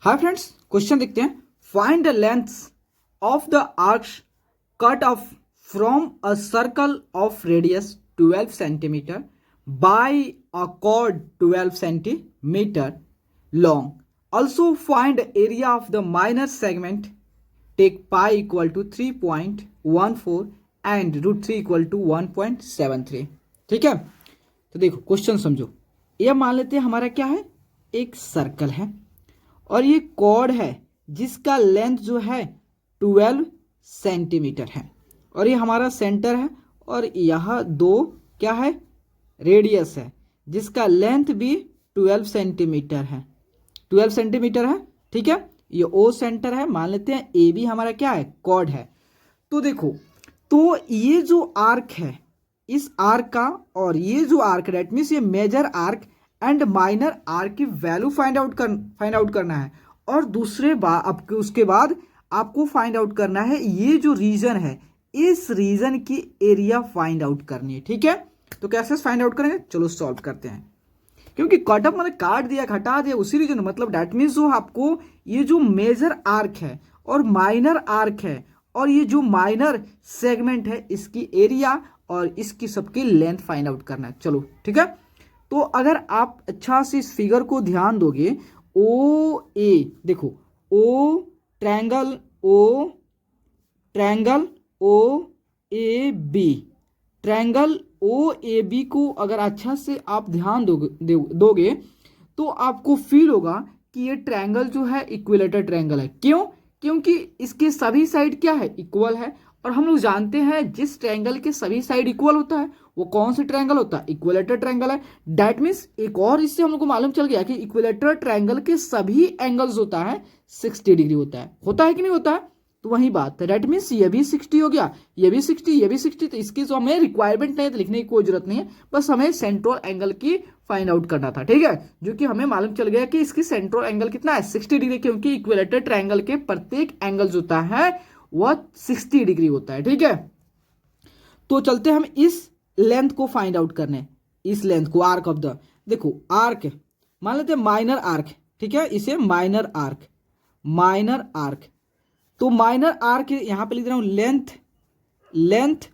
Hi friends, question देखते हैं। Find the length of the arcs cut off from a circle of radius 12 centimetre by a chord 12 centimetre long. Also find area of the minor segment. Take pi equal to 3.14 and root 3 equal to 1.73। ठीक है, तो देखो question समझो। यह मान लेते हैं हमारा क्या है, एक सर्कल है और ये कॉर्ड है जिसका लेंथ जो है 12 सेंटीमीटर है और ये हमारा सेंटर है और यह दो क्या है, रेडियस है जिसका लेंथ भी 12 सेंटीमीटर है। 12 सेंटीमीटर है, ठीक है। ये ओ सेंटर है, मान लेते हैं ए भी हमारा क्या है, कॉर्ड है। तो देखो, तो ये जो आर्क है, इस आर्क का और ये जो आर्क डेट मीन्स ये major arc and minor arc की वैल्यू फाइंड आउट करना है। और दूसरे आपके उसके बाद आपको फाइंड आउट करना है ये जो रीजन है, इस रीजन की एरिया फाइंड आउट करनी है। ठीक है, तो कैसे फाइंड आउट करेंगे, चलो सॉल्व करते हैं। क्योंकि कट ऑफ मैंने काट दिया, घटा दिया, उसी रीजन मतलब डेट मीन्स जो आपको ये जो मेजर आर्क है और माइनर आर्क है और ये जो माइनर सेगमेंट है, इसकी एरिया और इसकी सबकी लेंथ फाइंड आउट करना है। चलो ठीक है, तो अगर आप अच्छा से इस फिगर को ध्यान दोगे, ओ ए, देखो O triangle O A B, triangle O A B को अगर अच्छा से आप ध्यान दोगे तो आपको फील होगा कि ये ट्रायंगल जो है इक्विलेटर ट्रायंगल है। क्यों? क्योंकि इसके सभी साइड क्या है, इक्वल है। और हम लोग जानते हैं जिस ट्रायंगल के सभी साइड इक्वल होता है वो कौन सा ट्रायंगल होता है, इक्विलेटर ट्रायंगल है। दैट मीन्स एक और इससे हम लोग को मालूम चल गया कि इक्विलेटर ट्रायंगल के सभी एंगल्स होता है 60 डिग्री होता है कि नहीं होता है। तो वही बात है, दैट मीन्स ये भी 60 हो गया, ये भी 60, ये भी 60। तो इसकी जो हमें रिक्वायरमेंट नहीं है, तो लिखने की कोई जरूरत नहीं है, बस हमें सेंट्रल एंगल की फाइंड आउट करना था। ठीक है, जो कि हमें मालूम चल गया कि इसकी सेंट्रल एंगल कितना है, 60 डिग्री, क्योंकि इक्विलेटर ट्रायंगल के प्रत्येक एंगल जो होता है वह 60 डिग्री होता है। ठीक है, तो चलते हम इस लेंथ को फाइंड आउट करने, इस लेंथ को, आर्क ऑफ द, देखो आर्क मान लेते हैं माइनर आर्क, ठीक है, इसे माइनर आर्क। तो माइनर आर्क यहां पे लिख रहा हूं, लेंथ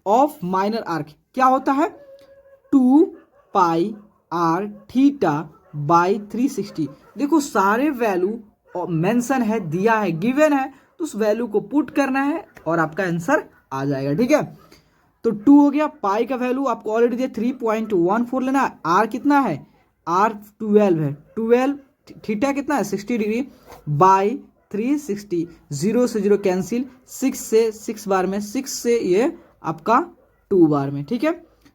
ऑफ माइनर आर्क क्या होता है, 2 पाई आर थीटा बाई 360। देखो सारे वैल्यू मेंशन है, दिया है, गिवन है, तो उस वैल्यू को पुट करना है और आपका आंसर आ जाएगा। ठीक है, तो 2 हो गया, पाई का वैल्यू आपको ऑलरेडी दिया 3.14 लेना है, आर कितना है, आर 12 है, 12 थीटा कितना है 60 डिग्री बाई 360, 0 से 0 कैंसिल, 6 से 6 बार में, 6 से ये आपका 2 बार में। ठीक है,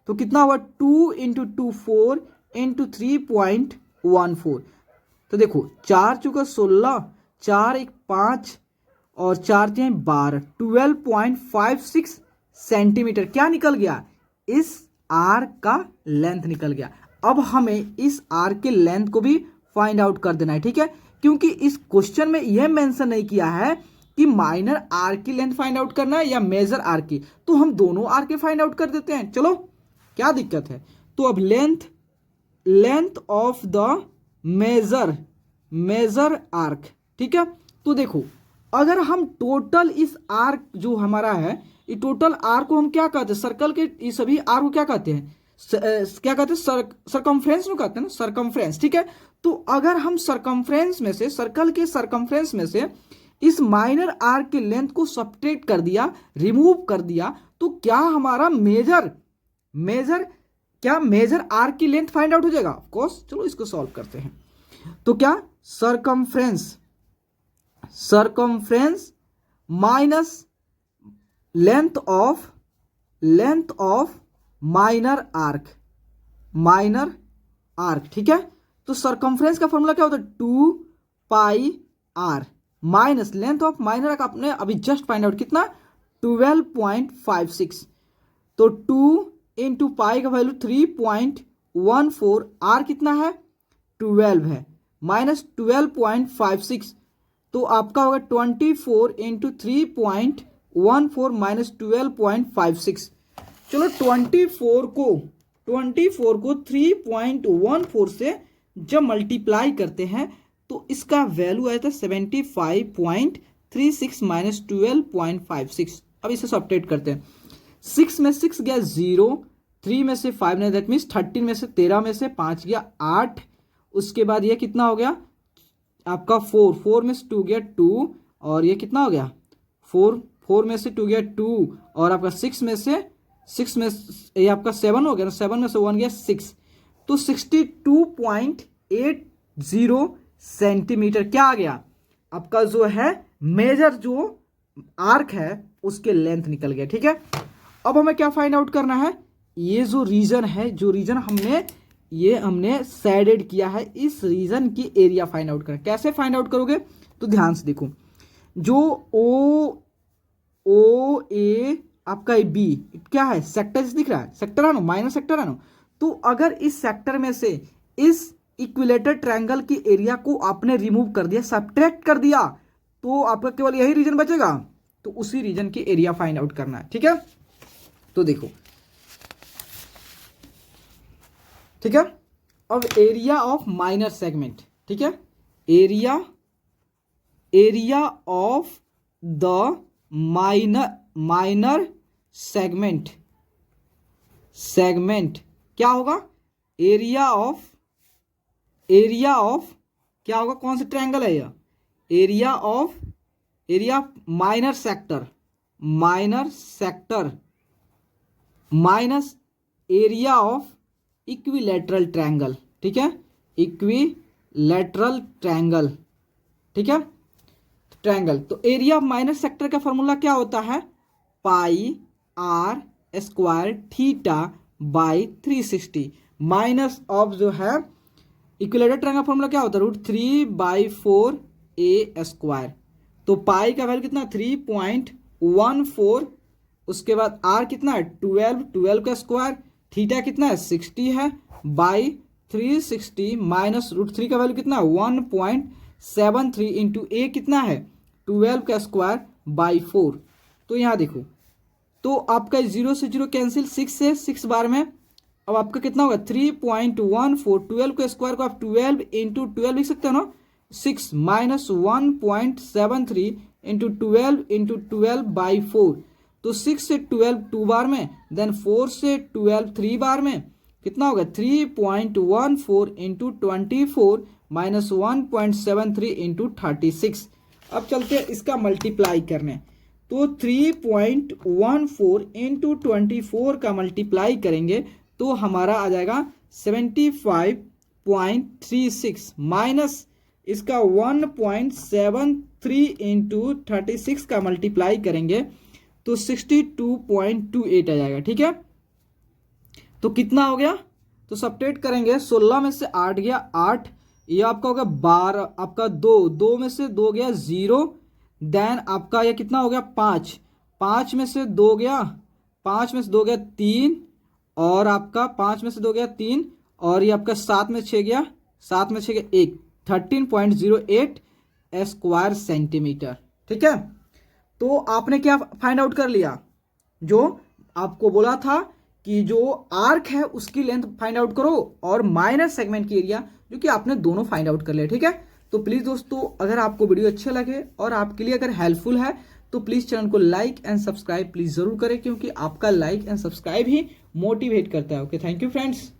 तो कितना हुआ, 2 इंटू 2 4 इंटू 3.14। तो देखो 4 चुका 16, 4 1 5 और 4 3 12, 12.56 सेंटीमीटर क्या निकल गया, इस आर्क का लेंथ निकल गया। अब हमें इस आर्क के लेंथ को भी फाइंड आउट कर देना है। ठीक है, क्योंकि इस क्वेश्चन में यह मेंशन नहीं किया है कि माइनर आर्क की लेंथ फाइंड आउट करना है या मेजर आर्क की, तो हम दोनों आर्क के फाइंड आउट कर देते हैं। चलो क्या दिक्कत है। तो अब length of the major arc, ठीक है। तो देखो अगर हम टोटल इस आर्क जो हमारा है, ये टोटल आर्क को हम क्या कहते हैं, सर्कल के ये सभी आर्क को क्या कहते हैं, क्या कहते हैं, सरकमफ्रेंस को कहते हैं ना, सरकमफ्रेंस। ठीक है, तो अगर हम सरकमफ्रेंस में से, सर्कल के सरकमफ्रेंस में से इस माइनर आर्क के लेंथ को सब्ट्रैक्ट कर दिया, रिमूव कर दिया, तो क्या हमारा मेजर आर्क की लेंथ फाइंड आउट हो जाएगा। ऑफ कोर्स, चलो इसको सॉल्व करते हैं। तो क्या, circumference minus length of minor arc, ठीक है। तो सरकमफ्रेंस का फॉर्मूला क्या होता है, 2 pi R minus length of minor arc, आपने अभी जस्ट फाइंड आउट कितना, 12.56। तो 2 इंटू पाई का वैल्यू 3.14, आर कितना है 12 है, माइनस 12.56, तो आपका होगा 24 इंटू 3.14 माइनस 12.56। चलो 24 को 3.14 से जब मल्टीप्लाई करते हैं तो इसका वैल्यू आया था 75.36 माइनस 12.56। अब इसे सब्ट्रैक्ट करते हैं। 6 में 6 गया 0, 3 में से 5 नहीं, दैट मीन्स 13 में से 13 में से 5 गया 8। उसके बाद ये कितना हो गया आपका 4 में से 2 गया 2, और ये कितना हो गया 4 में से 2 गया 2, और आपका 6 में ये आपका 7 हो गया ना, 7 में से 1 गया 6। तो 62.80 सेंटीमीटर क्या आ गया आपका जो है मेजर जो आर्क है उसके लेंथ निकल गया। ठीक है, अब हमें क्या फाइंड आउट करना है, ये जो रीजन है, जो रीजन हमने शेडेड किया है, इस रीजन की एरिया फाइंड आउट करना। कैसे फाइंड आउट करोगे तो ध्यान से देखो, जो ओ ए आपका बी क्या है सेक्टर दिख रहा है, सेक्टर है ना, माइनर सेक्टर है ना। तो अगर इस सेक्टर में से इस इक्विलेटर ट्रायंगल की एरिया को आपने रिमूव कर दिया, सब्ट्रैक्ट कर दिया, तो आपका केवल यही रीजन बचेगा। तो उसी रीजन की एरिया फाइंड आउट करना है। ठीक है, तो देखो, ठीक है, अब एरिया ऑफ माइनर सेगमेंट। ठीक है, area of the minor segment क्या होगा, एरिया ऑफ क्या होगा, कौन सा ट्रायंगल है यह, area minor sector minus area of equilateral triangle. ठीक है, इक्विलैटरल ट्रायंगल। ठीक है, ट्रायंगल, तो एरिया ऑफ माइनर सेक्टर का फॉर्मूला क्या होता है, pi R square theta by 360 minus of जो है इक्विलैटरल ट्रायंगल का फॉर्मूला क्या होता है, √3/4 ए स्क्वायर। तो पाई का वैल्यू कितना 3.14, उसके बाद आर कितना है 12 का स्क्वायर, थीटा कितना है 60 है, बाई 360 माइनस √3 का वैल्यू कितना है 1.73 इंटू ए कितना है 12 का स्क्वायर बाई 4। तो यहाँ देखो, तो आपका 0 से 0 कैंसिल, 6 से 6 बार में, अब आपका कितना होगा 3.14, 12 के स्क्वायर को आप 12 इंटू 12 लिख सकते हो ना, 6 माइनस 1.73 इंटू 12 बाई 4। तो 6 से 12 2 बार में, देन 4 से 12 3 बार में, कितना होगा 3.14 इंटू 24 माइनस 1.73 इंटू 36। अब चलते हैं इसका मल्टीप्लाई करने, तो 3.14 इंटू 24 का मल्टीप्लाई करेंगे तो हमारा आ जाएगा 75.36 माइनस इसका 1.73 इंटू 36 का मल्टीप्लाई करेंगे तो 62.28 आ जाएगा। ठीक है, तो कितना हो गया, तो सब्ट्रैक्ट करेंगे, 16 में से 8 गया 8, ये आपका हो गया 12, आपका 2 में से 2 गया 0, देन आपका ये कितना हो गया 5 में से 2 गया 3, और आपका 5 में से 2 गया 3, और ये आपका 7 में 6 गया 1, 13.08 स्क्वायर सेंटीमीटर। ठीक है, तो आपने क्या फाइंड आउट कर लिया, जो आपको बोला था कि जो आर्क है उसकी लेंथ फाइंड आउट करो और माइनर सेगमेंट की एरिया, जो कि आपने दोनों फाइंड आउट कर लिया। ठीक है, तो प्लीज़ दोस्तों, अगर आपको वीडियो अच्छा लगे और आपके लिए अगर हेल्पफुल है तो प्लीज़ चैनल को लाइक एंड सब्सक्राइब प्लीज़ ज़रूर करें, क्योंकि आपका like and subscribe he motivate करता है। Okay, thank you friends.